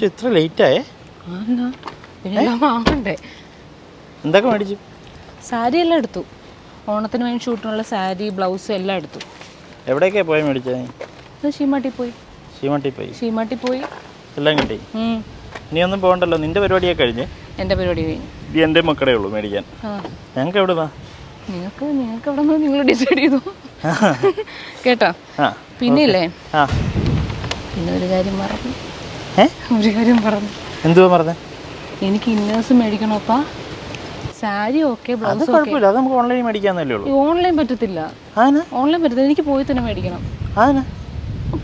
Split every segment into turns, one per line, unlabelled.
ഇത്ര ലേറ്റായേ?
വാങ്ങണ്ടേ?
എന്തൊക്കെ മേടിച്ചു?
സാരി എല്ലാം എടുത്തു. ഓണത്തിന് വേണ്ടി ഷൂട്ടിനുള്ള സാരി, ബ്ലൗസ് എല്ലാം എടുത്തു.
എവിടേക്കാ പോയി മേടിച്ചത്?
ഷീമാട്ടി പോയി. ഷീമാട്ടി പോയി
എല്ലാം കിട്ടി. ഇനി ഒന്നും പോകണ്ടല്ലോ, നിന്റെ പരിപാടിയൊക്കെ കഴിഞ്ഞ്?
എൻ്റെ പരിപാടി കഴിഞ്ഞു.
എൻ്റെ മക്കളേ ഉള്ളൂ മേടിക്കാൻ. ഞങ്ങൾക്ക് എവിടെന്നാ?
നിങ്ങൾക്ക് എവിടെ നിന്ന് നിങ്ങൾ ഡിസൈഡ് ചെയ്തു കേട്ടോ. പിന്നെ ഇല്ലേ, പിന്നെ ഒരു കാര്യം പറഞ്ഞു.
എന്തുവാ പറഞ്ഞേ?
എനിക്ക് ഇന്നേഴ്സ് മേടിക്കണോപ്പാ. സാരി ഓക്കെ, ബ്ലൗസ്
കുഴപ്പമില്ല, അത് നമുക്ക് ഓൺലൈൻ മേടിക്കാന്നല്ലേ ഉള്ളൂ.
ഓൺലൈൻ പറ്റത്തില്ല. എനിക്ക് പോയി തന്നെ മേടിക്കണം.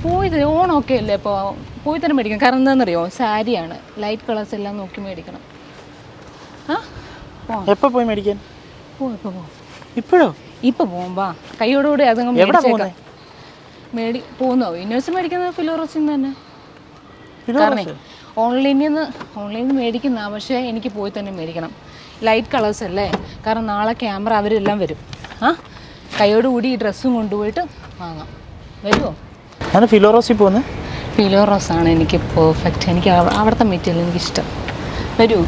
പോയി തന്നെ ഓൺ ഓക്കെ അല്ലേ? അപ്പോൾ പോയി തന്നെ മേടിക്കണം. കാരണം എന്താണെന്നറിയോ, സാരിയാണ്, ലൈറ്റ് കളേഴ്സ് എല്ലാം നോക്കി മേടിക്കണം.
എപ്പോൾ പോയി മേടിക്കാൻ?
ഇപ്പോഴോ? ഇപ്പൊ പോകുമ്പോ കൈയോടുകൂടി അതങ്ങ് പോകുന്നോ? ഇന്നേഴ്സ് മേടിക്കുന്നത് ഫിലോറസിൽ നിന്ന് തന്നെ. കാരണം ഓൺലൈനിൽ നിന്ന് മേടിക്കുന്ന, പക്ഷേ എനിക്ക് പോയി തന്നെ മേടിക്കണം. ലൈറ്റ് കളേഴ്സ് അല്ലേ? കാരണം നാളെ ക്യാമറ അവരെല്ലാം വരും. കൈയോടുകൂടി ഈ ഡ്രസ്സും കൊണ്ടുപോയിട്ട് വാങ്ങാം. വരുമോ?
ഫിലോറോസിൽ പോകുന്നത്?
ഫിലോറോസാണ് എനിക്ക് പെർഫെക്റ്റ്. എനിക്ക് അവിടുത്തെ മെറ്റീരിയൽ എനിക്കിഷ്ടം. വരൂ.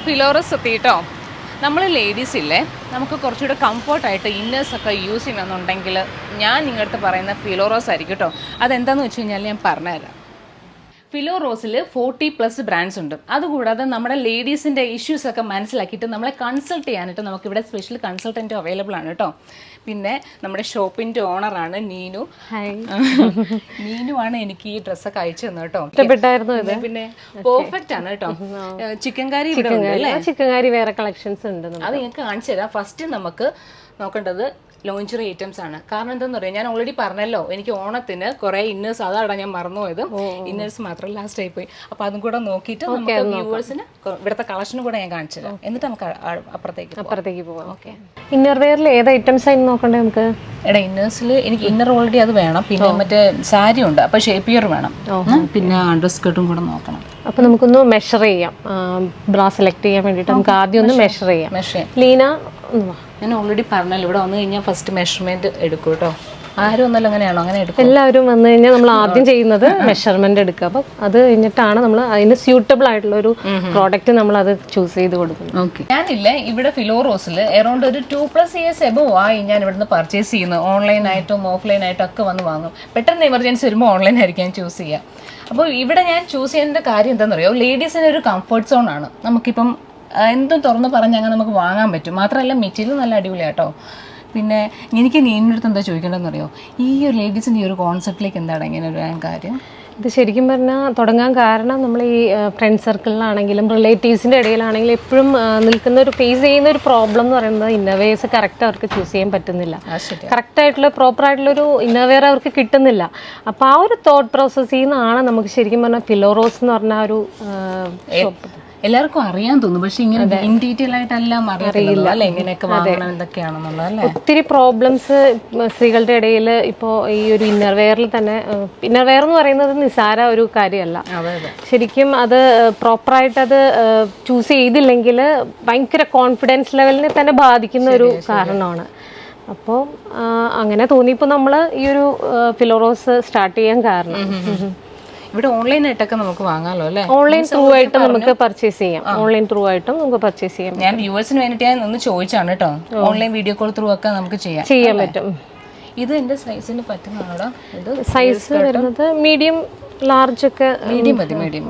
ഫിലോറസ് എത്തിയിട്ടോ. നമ്മൾ ലേഡീസ് ഇല്ലേ, നമുക്ക് കുറച്ചുകൂടെ കംഫർട്ടായിട്ട് ഇന്നേഴ്സൊക്കെ യൂസ് ചെയ്യണമെന്നുണ്ടെങ്കിൽ ഞാൻ നിങ്ങളുടെ അടുത്ത് പറയുന്ന ഫിലോറോസ് ആയിരിക്കും കേട്ടോ. അതെന്താണെന്ന് വെച്ച് കഴിഞ്ഞാൽ ഞാൻ പറഞ്ഞുതരാം. ഫിലോറോസിൽ 40+ ബ്രാൻഡ്സ് ഉണ്ട്. അതുകൂടാതെ നമ്മുടെ ലേഡീസിൻ്റെ ഇഷ്യൂസൊക്കെ മനസ്സിലാക്കിയിട്ട് നമ്മളെ കൺസൾട്ട് ചെയ്യാനായിട്ട് നമുക്കിവിടെ സ്പെഷ്യൽ കൺസൾട്ടൻറ്റും അവൈലബിൾ ആണ് കേട്ടോ. പിന്നെ നമ്മുടെ ഷോപ്പിൻ്റെ ഓണറാണ് നീനു. നീനു ആണ് എനിക്ക് ഈ ഡ്രസ്സൊക്കെ അയച്ചു തന്നു കേട്ടോ. പിന്നെ പെർഫെക്റ്റ് ആണ് കേട്ടോ. ചിക്കൻ കറി ഇവിടെ ഉണ്ട് അല്ലേ?
ചിക്കൻ കറി വേറെ കളക്ഷൻസ് ഉണ്ട്,
അത് നിങ്ങൾക്ക് കാണിച്ചു തരാം. ഫസ്റ്റ് നമുക്ക് നോക്കേണ്ടത് ലോഞ്ചറി ഐറ്റംസ് ആണ്. കാരണം എന്താണെന്ന് പറയാം, ഞാൻ ഓൾറെഡി പറഞ്ഞല്ലോ, എനിക്ക് ഓണത്തിന് കുറേ ഇന്നേഴ്സ്, അതാണ് ഞാൻ മറന്നുപോയത്. ഇന്നേഴ്സ് മാത്രം ലാസ്റ്റ് ആയി പോയി. അപ്പോൾ അതും കൂടെ നോക്കിയിട്ട് നമുക്ക് വ്യൂവേഴ്സിന് ഇവിടുത്തെ കളക്ഷനും കൂടെ ഞാൻ കാണിച്ചു തരാം. എന്നിട്ട് നമുക്ക് അപ്പുറത്തേക്ക് പോവാം. ഓക്കെ.
ഇന്നർ വെയറിൽ ഏത് ഐറ്റംസ് ആയി നോക്കണ്ടേ നമുക്ക്?
ഇന്നേഴ്സിൽ എനിക്ക് ഇന്നർ ഓൾറെഡി അത് വേണം. പിന്നെ മറ്റേ സാരി ഉണ്ട്, അപ്പോൾ ഷേപ്പിയർ വേണം. പിന്നെ അണ്ടർ സ്കേർട്ടും കൂടെ നോക്കണം.
അപ്പോൾ നമുക്കൊന്ന് മെഷർ ചെയ്യാം. ബ്രാ സെലക്ട് ചെയ്യാൻ വേണ്ടിയിട്ട് നമുക്ക് ആദ്യം ഒന്ന് മെഷർ ചെയ്യാം. ലീന,
ഞാൻ ഓൾറെഡി പറഞ്ഞല്ലോ, ഇവിടെ വന്നു കഴിഞ്ഞാൽ ഫസ്റ്റ് മെഷർമെന്റ് എടുക്കും കേട്ടോ. ആരും ഒന്നല്ല, അങ്ങനെയാണോ? അങ്ങനെ എടുക്കും.
എല്ലാവരും വന്നു കഴിഞ്ഞാൽ നമ്മൾ ആദ്യം ചെയ്യുന്നത് മെഷർമെന്റ് എടുക്കുക. അപ്പം അത് കഴിഞ്ഞിട്ടാണ് നമ്മൾ അതിന് സ്യൂട്ടബിൾ ആയിട്ടുള്ള ഒരു പ്രോഡക്റ്റ് നമ്മൾ അത് ചൂസ് ചെയ്ത് കൊടുക്കുന്നത്.
ഓക്കെ. ഞാനില്ലേ ഇവിടെ ഫിലോറോസിൽ അറൗണ്ട് ഒരു 2+ years എബോവ് ആയി ഞാൻ ഇവിടുന്ന് പർച്ചേസ് ചെയ്യുന്നത്. ഓൺലൈനായിട്ടും ഓഫ്ലൈൻ ആയിട്ടും ഒക്കെ വന്ന് വാങ്ങും. പെട്ടെന്ന് എമർജൻസി വരുമ്പോൾ ഓൺലൈൻ ആയിരിക്കും ഞാൻ ചൂസ് ചെയ്യുക. അപ്പോൾ ഇവിടെ ഞാൻ ചൂസ് ചെയ്യുന്ന കാര്യം എന്താണെന്ന് അറിയോ, ലേഡീസിന് ഒരു കംഫർട്ട് സോൺ ആണ്. നമുക്കിപ്പം എന്തും തുറന്ന് പറഞ്ഞ് അങ്ങനെ നമുക്ക് വാങ്ങാൻ പറ്റും. മാത്രമല്ല മെറ്റീരിയൽ നല്ല അടിപൊളിയാണ് കേട്ടോ. പിന്നെ എനിക്ക് നീൻ്റെ അടുത്ത് എന്താ ചോദിക്കേണ്ടതെന്ന് അറിയോ, ഈ ഒരു ലേഡീസിൻ്റെ ഈ ഒരു കോൺസെപ്റ്റിലേക്ക് എന്താണ് ഇങ്ങനെ വരാൻ കാര്യം?
ഇത് ശരിക്കും പറഞ്ഞാൽ തുടങ്ങാൻ കാരണം നമ്മൾ ഈ ഫ്രണ്ട് സർക്കിളിലാണെങ്കിലും റിലേറ്റീവ്സിൻ്റെ ഇടയിലാണെങ്കിലും എപ്പോഴും നിൽക്കുന്ന ഒരു ഫേസ് ചെയ്യുന്ന ഒരു പ്രോബ്ലം എന്ന് പറയുന്നത് ഇന്നർവെയർസ് കറക്റ്റ് അവർക്ക് ചൂസ് ചെയ്യാൻ പറ്റുന്നില്ല. കറക്റ്റായിട്ടുള്ള പ്രോപ്പറായിട്ടുള്ളൊരു ഇന്നർവെയർ അവർക്ക് കിട്ടുന്നില്ല. അപ്പോൾ ആ ഒരു തോട്ട് പ്രോസസ്സിൽ നിന്നാണ് നമുക്ക് ശരിക്കും പറഞ്ഞാൽ ഫിലോറോസ് എന്ന് പറഞ്ഞ ഒരു
എല്ലാവർക്കും അറിയാൻ തോന്നും, പക്ഷെ ഇങ്ങനെ ഇൻ ഡീറ്റെയിൽ ആയിട്ടെല്ലാം അറിയില്ല അല്ലെ, എങ്ങനെയൊക്കെ വാങ്ങണം എന്തൊക്കെയാണെന്നുള്ളത് അല്ലേ.
ഒത്തിരി പ്രോബ്ലംസ് സ്ത്രീകളുടെ ഇടയിൽ ഇപ്പോൾ ഈ ഒരു ഇന്നർവെയറിൽ തന്നെ. ഇന്നർവെയർ എന്ന് പറയുന്നത് നിസ്സാര ഒരു കാര്യമല്ല. ശരിക്കും അത് പ്രോപ്പറായിട്ട് അത് ചൂസ് ചെയ്തില്ലെങ്കിൽ ഭയങ്കര കോൺഫിഡൻസ് ലെവലിനെ തന്നെ ബാധിക്കുന്ന ഒരു കാരണമാണ്. അപ്പോൾ അങ്ങനെ തോന്നിയപ്പോൾ നമ്മൾ ഈ ഒരു ഫിലോറോസ് സ്റ്റാർട്ട് ചെയ്യാൻ കാരണം.
ഇവിടെ ഓൺലൈൻ ആയിട്ടൊക്കെ നമുക്ക് വാങ്ങാമല്ലോ അല്ലേ?
ഓൺലൈൻ ത്രൂ ആയിട്ട് നമുക്ക് പർച്ചേസ് ചെയ്യാം. ഓൺലൈൻ ത്രൂ ആയിട്ടും നമുക്ക് പർച്ചേസ് ചെയ്യാം.
ഞാൻ വ്യൂവേഴ്സിന് വേണ്ടിയിട്ട് ഞാൻ ഒന്ന് ചോദിച്ചാണ് കേട്ടോ. ഓൺലൈൻ വീഡിയോ കോൾ ത്രൂ ഒക്കെ നമുക്ക് ചെയ്യാൻ
പറ്റും.
ഇത് എൻ്റെ സൈസിന് പറ്റുന്നതാണോ? ഇത്
സൈസ് വരുന്നത് മീഡിയം, ലാർജ് ഒക്കെ.
മീഡിയം മതി.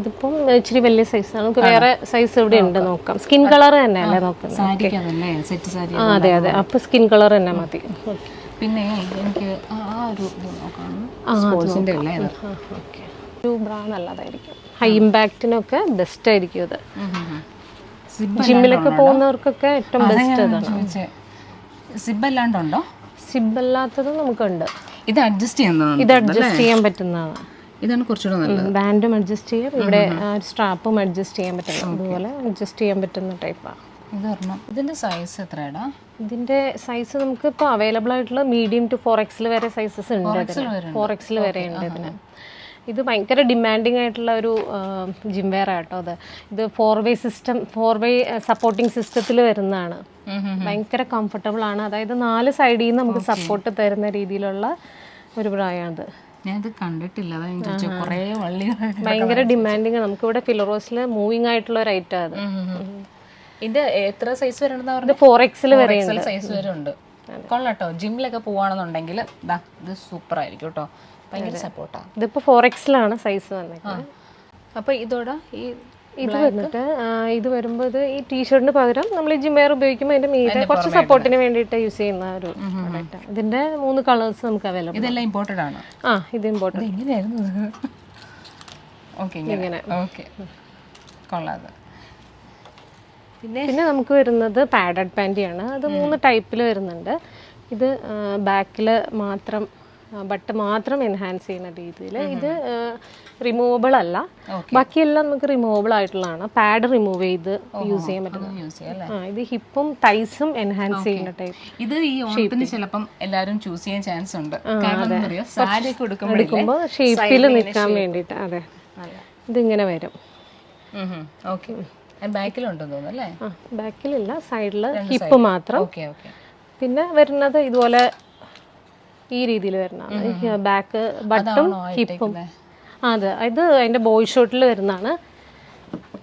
ഇതിപ്പം ഇച്ചിരി വലിയ സൈസാണ്. നമുക്ക് വേറെ സൈസ് ഇവിടെ ഉണ്ട്, നോക്കാം. സ്കിൻ കളർ തന്നെ അല്ലേ നോക്കുന്നത്? അതെ. അപ്പോൾ സ്കിൻ കളർ തന്നെ മതി.
പിന്നെ എനിക്ക് ഒരു സ്പോർട്സിന്റെ
ഒരു ബ്രാ നല്ലതായിരിക്കും. ഹൈ ഇമ്പാക്റ്റിനൊക്കെ ബെസ്റ്റ് ആയിരിക്കും ഇത്. ജിമ്മിലൊക്കെ പോകുന്നവർക്കൊക്കെ ഏറ്റവും ബെസ്റ്റ് അതാണ്.
സിബ് അല്ലാണ്ടുണ്ടോ?
സിബ് അല്ലാത്തത് നമുക്കുണ്ട്.
ഇത് അഡ്ജസ്റ്റ്
ചെയ്യാൻ പറ്റുന്നതാണ്.
ഇതാണ് കുറച്ചുകൂടെ നല്ലത്.
ബാൻഡും അഡ്ജസ്റ്റ് ചെയ്യാം, ഇവിടെ സ്ട്രാപ്പും അഡ്ജസ്റ്റ് ചെയ്യാൻ പറ്റുന്ന, അതുപോലെ അഡ്ജസ്റ്റ് ചെയ്യാൻ പറ്റുന്ന ടൈപ്പാണ്.
ഇതിന്റെ സൈസ് എത്രയാടാ?
ഇതിന്റെ സൈസ് നമുക്ക് ഇപ്പോൾ അവൈലബിൾ ആയിട്ടുള്ള മീഡിയം ടു 4XL വരെ സൈസസ് ഉണ്ട്. 4XL വരെ ഉണ്ട് ഇതിന്. ഇത് ഭയങ്കര ഡിമാൻഡിങ് ആയിട്ടുള്ള ഒരു ജിം വെയർ ആട്ടോ അത്. ഇത് 4-way സിസ്റ്റം, 4-way സപ്പോർട്ടിങ് സിസ്റ്റത്തിൽ വരുന്നതാണ്. ഭയങ്കര കംഫർട്ടബിൾ ആണ്. അതായത് 4 സൈഡിൽ നിന്ന് നമുക്ക് സപ്പോർട്ട് തരുന്ന രീതിയിലുള്ള ഒരു ബ്രായാണത്.
ഞാനത് കണ്ടിട്ടില്ല,
ഭയങ്കര ഡിമാൻഡിങ്. നമുക്കിവിടെ ഫിലോറോസിൽ മൂവിങ് ആയിട്ടുള്ള ഒരു ഐറ്റം അത്.
ഇത് എത്ര സൈസ് വരെ?
4XL വരെ
സൈസ് വരെ ഉണ്ട്. കൊള്ളാട്ടോ, ജിമ്മിലൊക്കെ പോവാണെന്നുണ്ടെങ്കിൽ ഇത് സൂപ്പർ ആയിരിക്കും കേട്ടോ, ഭയങ്കര സപ്പോർട്ടാണ്.
ഇതിപ്പോൾ 4XL ആണ് സൈസ് വന്നത്.
അപ്പോൾ ഇതോടെ
ഇത് വന്നിട്ട് ഇത് വരുമ്പോൾ ഇത് ഈ ടീഷർട്ടിന് പകരം നമ്മൾ ഈ ജിം വെയർ ഉപയോഗിക്കുമ്പോൾ അതിന്റെ മീതെ കുറച്ച് സപ്പോർട്ടിന് വേണ്ടിയിട്ട് യൂസ് ചെയ്യുന്ന ഒരു പ്രൊഡക്റ്റാണ്. ഇതിന്റെ 3 കളേഴ്സ് നമുക്ക് അവൈലബിൾ.
ഇതെല്ലാം ഇമ്പോർട്ടഡ് ആണ്?
ഇത് ഇമ്പോർട്ടഡ്.
എങ്ങനെയായിരുന്നു? ഇങ്ങനെ കൊള്ളാതെ.
പിന്നെ നമുക്ക് വരുന്നത് പാഡഡ് പാൻറ്റിയാണ്. അത് 3 ടൈപ്പിൽ വരുന്നുണ്ട്. ഇത് ബാക്കിൽ മാത്രം ബട്ട് മാത്രം എൻഹാൻസ് ചെയ്യുന്ന രീതിയിൽ. ഇത് റിമൂവബിൾ അല്ല, ബാക്കിയെല്ലാം നമുക്ക് റിമൂവബിൾ ആയിട്ടുള്ളതാണ്. പാഡ് റിമൂവ് ചെയ്ത് യൂസ് ചെയ്യാൻ പറ്റുന്നത്. ഇത് ഹിപ്പും തൈസും എൻഹാൻസ് ചെയ്യുന്ന ടൈപ്പ്.
ഇത് ഈ ഓണത്തിന് ചിലപ്പം എല്ലാവരും ചൂസ് ചെയ്യാൻ ചാൻസ് ഉണ്ട്,
എടുക്കുമ്പോൾ ഷേപ്പിൽ നിൽക്കാൻ വേണ്ടിയിട്ട്. അതെ, ഇതിങ്ങനെ വരും.
ബാക്കിലുണ്ടെന്ന് തോന്നുന്നു അല്ലേ?
ബാക്കിലില്ല, സൈഡിൽ ഹിപ്പ് മാത്രം. പിന്നെ വരുന്നത് ഇതുപോലെ ഈ രീതിയിൽ വരുന്നതാണ്. ബാക്ക് ബട്ടും ഹിപ്പും. അതെ, ഇത് അതിന്റെ ബോയ് ഷോട്ടിൽ വരുന്നതാണ്.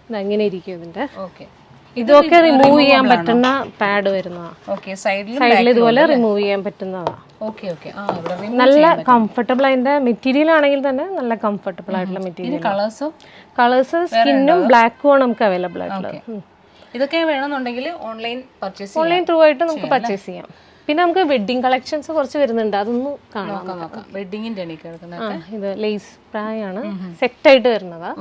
ഇതങ്ങനെ ഇരിക്കും ഇതിന്റെ. ഇതൊക്കെ റിമൂവ് ചെയ്യാൻ പറ്റുന്ന പാഡ് വരുന്നതാണ്. സൈഡിൽ ഇതുപോലെ റിമൂവ് ചെയ്യാൻ പറ്റുന്നതാണ്. നല്ല കംഫർട്ടബിൾ. അതിന്റെ മെറ്റീരിയൽ ആണെങ്കിൽ തന്നെ നല്ല കംഫർട്ടബിൾ ആയിട്ടുള്ള മെറ്റീരിയൽ. കളേഴ്സ് സ്കിന്നും ബ്ലാക്കും ആണ് നമുക്ക് അവൈലബിൾ ആയിട്ടുള്ളത്.
ഇതൊക്കെ വേണമെന്നുണ്ടെങ്കിൽ ഓൺലൈൻ
ത്രൂ ആയിട്ട് നമുക്ക് പർച്ചേസ് ചെയ്യാം. പിന്നെ നമുക്ക് വെഡ്ഡിങ് കളക്ഷൻസ് കുറച്ച് വരുന്നുണ്ട്, അതൊന്നും കാണാം.
വെഡ്ഡിങ്ങിന്റെ
ഇത് ലേസ് പ്രായാണ് സെറ്റ് ആയിട്ട് വരുന്നതാ.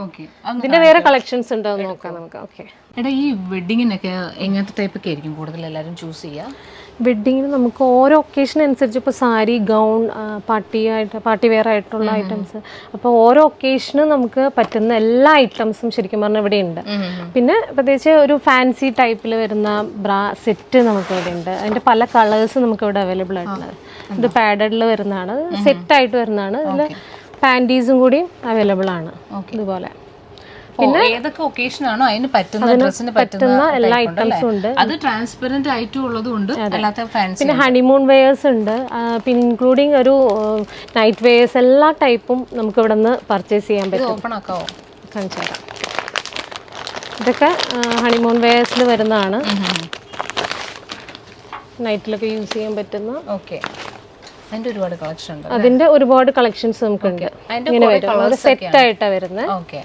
ഇതിന്റെ വേറെ കളക്ഷൻസ് ഉണ്ടോ നോക്കാം നമുക്ക്. ഓക്കെ,
എടാ ഈ വെഡ്ഡിങ്ങിനൊക്കെ എങ്ങനത്തെ ടൈപ്പ് ഒക്കെ ആയിരിക്കും കൂടുതൽ എല്ലാവരും ചൂസ് ചെയ്യുക?
വെഡ്ഡിങ്ങിന് നമുക്ക് ഓരോ ഒക്കേഷൻ അനുസരിച്ച് ഇപ്പോൾ സാരി, ഗൗൺ, പാർട്ടി വെയർ ആയിട്ടുള്ള ഐറ്റംസ്. അപ്പോൾ ഓരോ ഒക്കേഷന് നമുക്ക് പറ്റുന്ന എല്ലാ ഐറ്റംസും ശരിക്കും പറഞ്ഞാൽ ഇവിടെ ഉണ്ട്. പിന്നെ പ്രത്യേകിച്ച് ഒരു ഫാൻസി ടൈപ്പിൽ വരുന്ന ബ്രാ സെറ്റ് നമുക്ക് ഇവിടെ ഉണ്ട്. അതിൻ്റെ പല കളേഴ്സ് നമുക്ക് ഇവിടെ അവൈലബിൾ ആയിട്ടുള്ളത്. ഇത് പാഡഡിൽ വരുന്നതാണ്, സെറ്റായിട്ട് വരുന്നതാണ്. ഇതിൽ പാൻറ്റീസും കൂടി അവൈലബിൾ ആണ് ഇതുപോലെ.
പിന്നെ ഏതൊക്കെ ഒക്കേഷൻ ആണോ അതിന് പറ്റുന്ന ഡ്രസ്സിന് പറ്റുന്ന
എല്ലാ ഐറ്റംസും ഉണ്ട്.
അത് ട്രാൻസ്പെറന്റ് ആയിട്ടും ഉള്ളതുണ്ട്, അല്ലാത്ത ഫാൻസി.
പിന്നെ ഹണിമൂൺ വെയേഴ്സ് ഉണ്ട്, പിന്നെ ഇൻക്ലൂഡിങ് ഒരു നൈറ്റ് വെയേഴ്സ്, എല്ലാ ടൈപ്പും നമുക്ക് ഇവിടെ നിന്ന് പർച്ചേസ് ചെയ്യാൻ പറ്റും.
ഓപ്പൺ ആക്കാവോ?
കാണിച്ചു തരാം. ഇതൊക്കെ ഹണിമൂൺ വെയേഴ്സിൽ വരുന്നതാണ്. നൈറ്റിലൊക്കെ യൂസ് ചെയ്യാൻ പറ്റുന്ന.
ഓക്കെ, അതിന്റെ ഒരുപാട് കളക്ഷൻ ഉണ്ട്.
അതിന്റെ ഒരുപാട് കളക്ഷൻസ് നമുക്കുണ്ട്. ഇങ്ങനെ വരും, സെറ്റ് ആയിട്ടാണ് വരുന്നത്.
ഓക്കെ,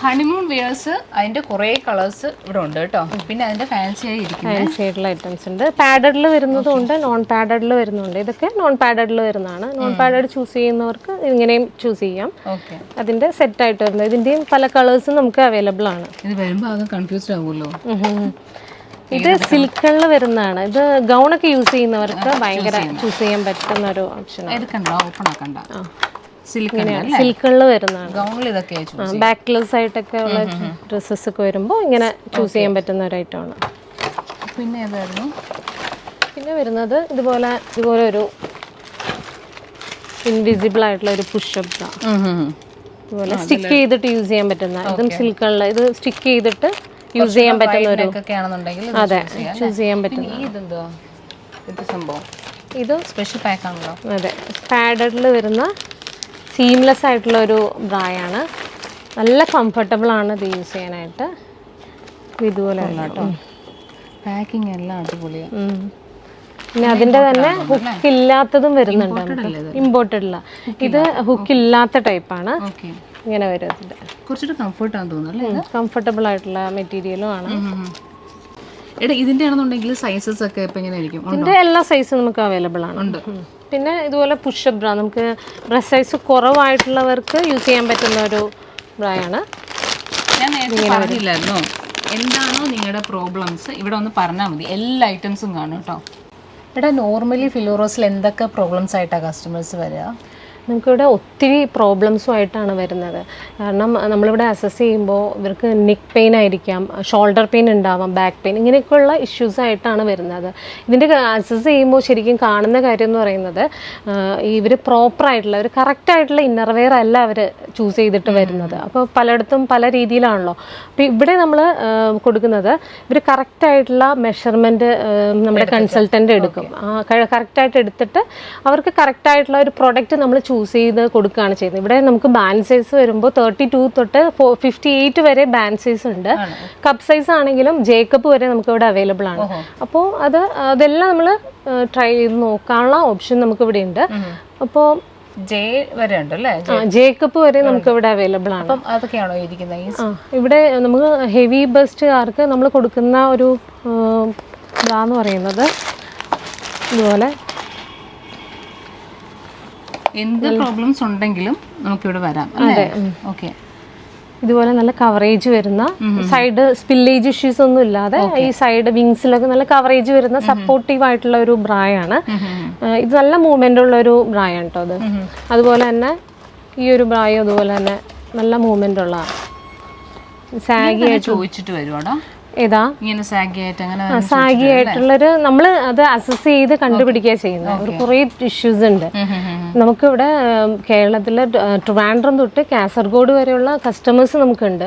ഹണിമൂൺ വെയേഴ്സ് അതിന്റെ കുറെ കളേഴ്സ് ഇവിടെ ഉണ്ട് കേട്ടോ. പിന്നെ അതിന്റെ ഫാൻസി
ആയിട്ടുള്ള ഐറ്റംസ് ഉണ്ട്. പാഡഡിൽ വരുന്നതുണ്ട്, നോൺ പാഡഡിൽ വരുന്നുണ്ട്. ഇതൊക്കെ നോൺ പാഡഡിൽ വരുന്നതാണ്. നോൺ പാഡഡ് ചൂസ് ചെയ്യുന്നവർക്ക് ഇങ്ങനെയും ചൂസ് ചെയ്യാം. അതിന്റെ സെറ്റ് ആയിട്ട് വരുന്നത്. ഇതിന്റെയും പല കളേഴ്സും നമുക്ക് അവൈലബിൾ ആണ്.
ഇത് വരുമ്പോൾ ആകെ കൺഫ്യൂസ്ഡ് ആവുമല്ലോ.
ഇത് സിൽക്കുകളിൽ വരുന്നതാണ്. ഇത് ഗൗണൊക്കെ യൂസ് ചെയ്യുന്നവർക്ക് ഭയങ്കര ചൂസ് ചെയ്യാൻ പറ്റുന്ന ഒരു ഓപ്ഷൻ.
ഓപ്പൺ ആക്കണ്ട.
സിൽക്കുകളിൽ വരുന്നതാണ്. ബാക്ക്ലെസ് ആയിട്ടൊക്കെ ഉള്ള ഡ്രസ്സസ് ഒക്കെ വരുമ്പോൾ ഇങ്ങനെ ചൂസ് ചെയ്യാൻ പറ്റുന്ന ഒരു ഐറ്റമാണ്. പിന്നെ വരുന്നത് ഇതുപോലെ ഒരു ഇൻവിസിബിൾ ആയിട്ടുള്ള ഒരു പുഷപ്പ്. ഇതുപോലെ സ്റ്റിക്ക് ചെയ്തിട്ട് യൂസ് ചെയ്യാൻ പറ്റുന്ന. ഇതും സിൽക്കുകളിൽ. ഇത് സ്റ്റിക്ക് ചെയ്തിട്ട് യൂസ് ചെയ്യാൻ പറ്റുന്ന ഒരു. അതെ, ചൂസ് ചെയ്യാൻ പറ്റുന്ന. ഇത് സ്പെഷ്യൽ പാക്ക് ആണല്ലോ. അതെ, പാഡഡിൽ വരുന്ന സീംലെസ് ആയിട്ടുള്ള ഒരു ബ്രായാണ്. നല്ല കംഫർട്ടബിൾ ആണ് ഇത് യൂസ് ചെയ്യാനായിട്ട്. ഇതുപോലെ
പാക്കിംഗ് എല്ലാം അടിപൊളിയാണ്.
പിന്നെ അതിന്റെ തന്നെ ഹുക്ക് ഇല്ലാത്തതും വരുന്നുണ്ട്. ഇമ്പോർട്ടഡില്ല. ഇത് ഹുക്ക് ഇല്ലാത്ത ടൈപ്പാണ്. ഇങ്ങനെ വരും. കംഫർട്ടബിൾ ആയിട്ടുള്ള മെറ്റീരിയലും ആണ്.
ഇതിന്റെ ആണെന്നുണ്ടെങ്കിൽ സൈസസ് ഒക്കെ
ഇതിന്റെ എല്ലാ സൈസും നമുക്ക് അവൈലബിൾ ആണ്. പിന്നെ ഇതുപോലെ പുഷപ്പ് ബ്രാ, നമുക്ക് ബ്രസ്റ്റ് സൈസ് കുറവായിട്ടുള്ളവർക്ക് യൂസ് ചെയ്യാൻ പറ്റുന്ന ഒരു ബ്രായാണ്.
ഞാൻ നേരത്തെ പറഞ്ഞില്ലായിരുന്നോ, എന്താണോ നിങ്ങളുടെ പ്രോബ്ലംസ് ഇവിടെ ഒന്ന് പറഞ്ഞാൽ മതി, എല്ലാ ഐറ്റംസും കാണും കേട്ടോ. നോർമലി ഫിലോറോസിൽ എന്തൊക്കെ പ്രോബ്ലംസ് ആയിട്ടാണ് കസ്റ്റമേഴ്സ് വരിക?
നമുക്കിവിടെ ഒത്തിരി പ്രോബ്ലംസുമായിട്ടാണ് വരുന്നത്. കാരണം നമ്മളിവിടെ അസസ് ചെയ്യുമ്പോൾ ഇവർക്ക് നെക്ക് പെയിൻ ആയിരിക്കാം, ഷോൾഡർ പെയിൻ ഉണ്ടാവാം, ബാക്ക് പെയിൻ, ഇങ്ങനെയൊക്കെയുള്ള ഇഷ്യൂസായിട്ടാണ് വരുന്നത്. ഇതിൻ്റെ അസസ് ചെയ്യുമ്പോൾ ശരിക്കും കാണുന്ന കാര്യം എന്ന് പറയുന്നത് ഇവർ പ്രോപ്പറായിട്ടുള്ള ഒരു കറക്റ്റായിട്ടുള്ള ഇന്നർവെയർ അല്ല അവർ ചൂസ് ചെയ്തിട്ട് വരുന്നത്. അപ്പോൾ പലയിടത്തും പല രീതിയിലാണല്ലോ. അപ്പോൾ ഇവിടെ നമ്മൾ കൊടുക്കുന്നത് ഇവർ കറക്റ്റായിട്ടുള്ള മെഷർമെൻറ്റ് നമ്മുടെ കൺസൾട്ടൻ്റ് എടുക്കും. കറക്റ്റായിട്ട് എടുത്തിട്ട് അവർക്ക് കറക്റ്റായിട്ടുള്ള ഒരു പ്രൊഡക്റ്റ് നമ്മൾ ചൂസ് ചെയ്ത് കൊടുക്കുകയാണ് ചെയ്യുന്നത്. ഇവിടെ നമുക്ക് ബാൻഡ് സൈസ് വരുമ്പോൾ 32 തൊട്ട് 58 വരെ ബാൻഡ് സൈസ് ഉണ്ട്. കപ്പ് സൈസ് ആണെങ്കിലും ജേക്കബ് വരെ നമുക്ക് ഇവിടെ അവൈലബിൾ ആണ്. അപ്പോൾ അതെല്ലാം നമ്മൾ ട്രൈ ചെയ്ത് നോക്കാനുള്ള ഓപ്ഷൻ നമുക്ക് ഇവിടെ ഉണ്ട്. അപ്പോൾ ജേക്കബ് വരെ നമുക്ക് ഇവിടെ അവൈലബിൾ ആണ്. ഇവിടെ നമുക്ക് ഹെവി ബസ്റ്റുകാർക്ക് നമ്മൾ കൊടുക്കുന്ന ഒരു ഇതാന്ന് പറയുന്നത് ഇതുപോലെ
എന്ത് പ്രോബ്ലംസ് ഉണ്ടെങ്കിലും നമുക്കിവിടെ വരാം. അതെ, ഓക്കെ.
ഇതുപോലെ നല്ല കവറേജ് വരുന്ന, സൈഡ് സ്പില്ലേജ് ഇഷ്യൂസ് ഒന്നും ഇല്ലാതെ ഈ സൈഡ് വിങ്സിലൊക്കെ നല്ല കവറേജ് വരുന്ന സപ്പോർട്ടീവ് ആയിട്ടുള്ള ഒരു ബ്രായാണ്. ഇത് നല്ല മൂവ്മെന്റ് ഉള്ള ഒരു ബ്രായാണ് കേട്ടോ അത്. അതുപോലെ തന്നെ ഈ ഒരു ബ്രായും അതുപോലെ തന്നെ നല്ല മൂവ്മെന്റ് ഉള്ള സാഗി ആയിട്ട്
ചോദിച്ചിട്ട് വരുവാടോ.
ഏതാ
ഇങ്ങനെ സാഗി
ആയിട്ടുള്ളൊരു നമ്മൾ അത് അസസ് ചെയ്ത് കണ്ടുപിടിക്കുക ചെയ്യുന്നത്. ഒരു കുറേ ഇഷ്യൂസ് ഉണ്ട് നമുക്കിവിടെ. കേരളത്തിലെ ട്രിവാൻഡ്രം തൊട്ട് കാസർഗോഡ് വരെയുള്ള കസ്റ്റമേഴ്സ് നമുക്കുണ്ട്.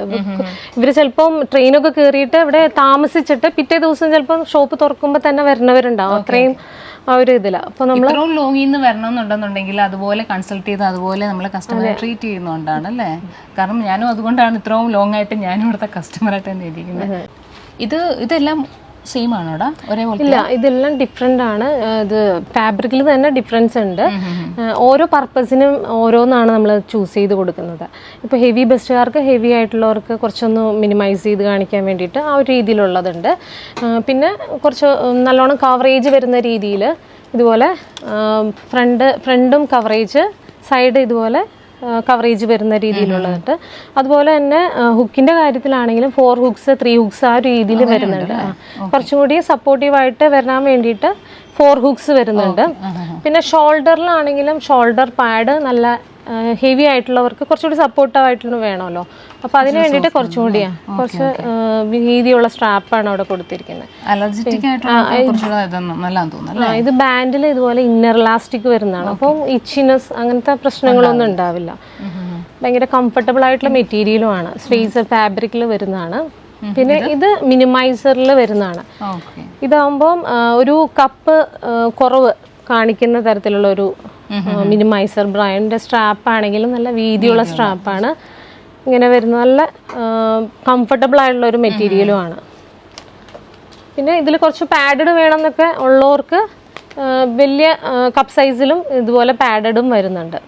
ഇവർ ചിലപ്പം ട്രെയിനൊക്കെ കയറിയിട്ട് ഇവിടെ താമസിച്ചിട്ട് പിറ്റേ ദിവസം ചിലപ്പോൾ ഷോപ്പ് തുറക്കുമ്പോൾ തന്നെ വരുന്നവരുണ്ടാവും. അത്രയും ആ ഒരു ഇതിലാണ്. അപ്പോൾ നമ്മൾ
ലോങ്ങിൽ നിന്ന് വരണമെന്നുണ്ടെന്നുണ്ടെങ്കിൽ അതുപോലെ കൺസൾട്ട് ചെയ്ത് അതുപോലെ നമ്മൾ കസ്റ്റമറെ ട്രീറ്റ് ചെയ്യുന്നതുകൊണ്ടാണ് അല്ലേ? കാരണം ഞാനും അതുകൊണ്ടാണ് ഇത്രയും ലോങ് ആയിട്ട് ഞാനും ഇവിടുത്തെ കസ്റ്റമറായിട്ട് തന്നെ ഇരിക്കുന്നത്. ഇതെല്ലാം സെയിം ആണോടാ? ഒരേപോലെ
ഇല്ല, ഇതെല്ലാം ഡിഫറെൻ്റ് ആണ്. ഇത് ഫാബ്രിക്കിൽ തന്നെ ഡിഫറൻസ് ഉണ്ട്. ഓരോ പർപ്പസിനും ഓരോന്നാണ് നമ്മൾ ചൂസ് ചെയ്ത് കൊടുക്കുന്നത്. ഇപ്പോൾ ഹെവി ബസ്റ്റുകാർക്ക്, ഹെവി ആയിട്ടുള്ളവർക്ക് കുറച്ചൊന്ന് മിനിമൈസ് ചെയ്ത് കാണിക്കാൻ വേണ്ടിയിട്ട് ആ ഒരു രീതിയിലുള്ളതുണ്ട്. പിന്നെ കുറച്ച് നല്ലോണം കവറേജ് വരുന്ന രീതിയിൽ ഇതുപോലെ ഫ്രണ്ടും കവറേജ്, സൈഡ് ഇതുപോലെ കവറേജ് വരുന്ന രീതിയിലുള്ളതുണ്ട്. അതുപോലെ തന്നെ ഹുക്കിൻ്റെ കാര്യത്തിലാണെങ്കിലും 4 ഹുക്സ് 3 ഹുക്സ് ആ ഒരു രീതിയിൽ വരുന്നുണ്ട്. കുറച്ചും കൂടി സപ്പോർട്ടീവായിട്ട് വരാൻ വേണ്ടിയിട്ട് 4 ഹുക്സ് വരുന്നുണ്ട്. പിന്നെ ഷോൾഡറിലാണെങ്കിലും ഷോൾഡർ പാഡ് നല്ല ഹെവി ആയിട്ടുള്ളവർക്ക് കുറച്ചുകൂടി സപ്പോർട്ടീവായിട്ട് വേണമല്ലോ. അപ്പോൾ അതിന് വേണ്ടിയിട്ട് കുറച്ചും കൂടി കുറച്ച് വീതിയുള്ള സ്ട്രാപ്പാണ് അവിടെ കൊടുത്തിരിക്കുന്നത്. ഇത് ബാൻഡിൽ ഇതുപോലെ ഇന്നർ ഇലാസ്റ്റിക് വരുന്നതാണ്. അപ്പം ഇച്ചിനെസ് അങ്ങനത്തെ പ്രശ്നങ്ങളൊന്നും ഉണ്ടാവില്ല. ഭയങ്കര കംഫർട്ടബിൾ ആയിട്ടുള്ള മെറ്റീരിയലുമാണ്. സ്പേസർ ഫാബ്രിക്കിൽ വരുന്നതാണ്. പിന്നെ ഇത് മിനിമൈസറിൽ വരുന്നതാണ്. ഇതാകുമ്പോൾ ഒരു കപ്പ് കുറവ് കാണിക്കുന്ന തരത്തിലുള്ള ഒരു മിനിമൈസർ ബ്രാൻഡിൻ്റെ സ്ട്രാപ്പ് ആണെങ്കിലും നല്ല വീതിയുള്ള സ്ട്രാപ്പാണ്. ഇങ്ങനെ വരുന്ന നല്ല കംഫർട്ടബിൾ ആയിട്ടുള്ള ഒരു മെറ്റീരിയലുമാണ്. പിന്നെ ഇതിൽ കുറച്ച് പാഡഡ് വേണമെന്നൊക്കെ ഉള്ളവർക്ക് വലിയ കപ്പ് സൈസിലും ഇതുപോലെ പാഡഡും വരുന്നുണ്ട്.